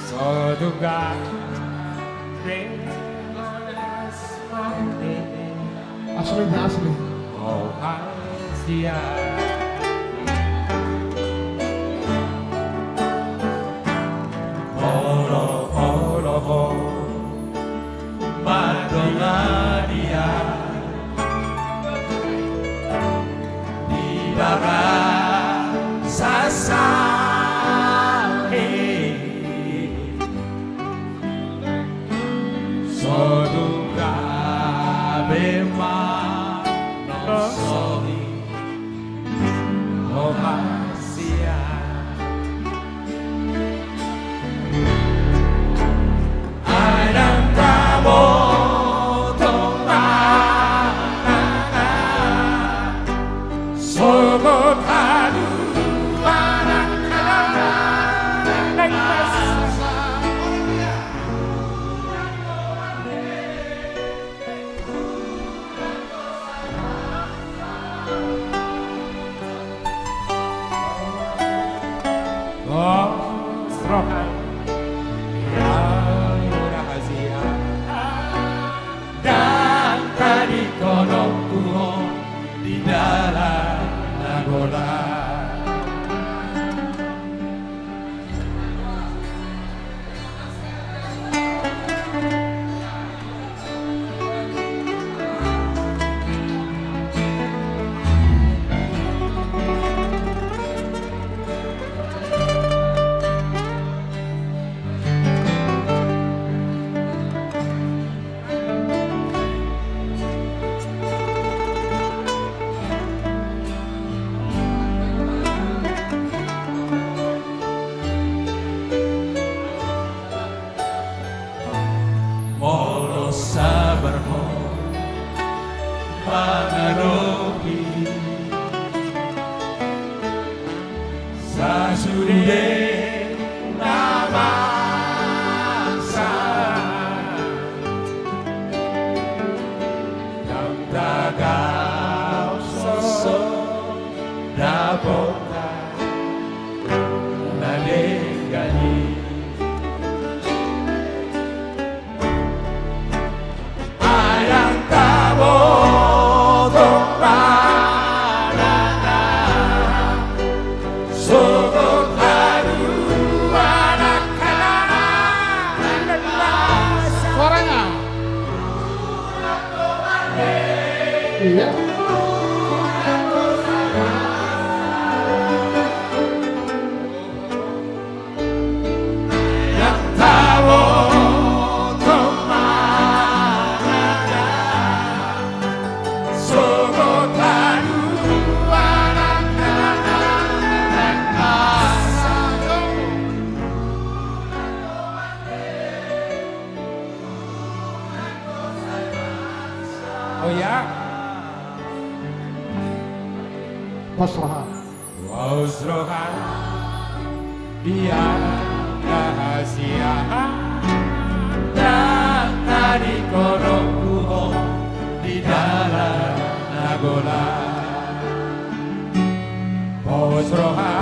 Soduga Asli na asli. Oh Asia Oro Madonaria Di barat sasare Soduga bema Soli Ohasia Adam Bravo Tomana Sogo Tadu Barakala Srohan yang rahasia dan tadi konon pohon di dalam nagola Molo sabar mo pangaropi sa sude na bangsa yang tagaw sosok dapat naligani Iya. yang tahu kemana sogo tadu anak-anak asal oh ya Pasrahan. Wasrohan biar rahasia dan tadi konon pohon di dalam nagola Wasrohan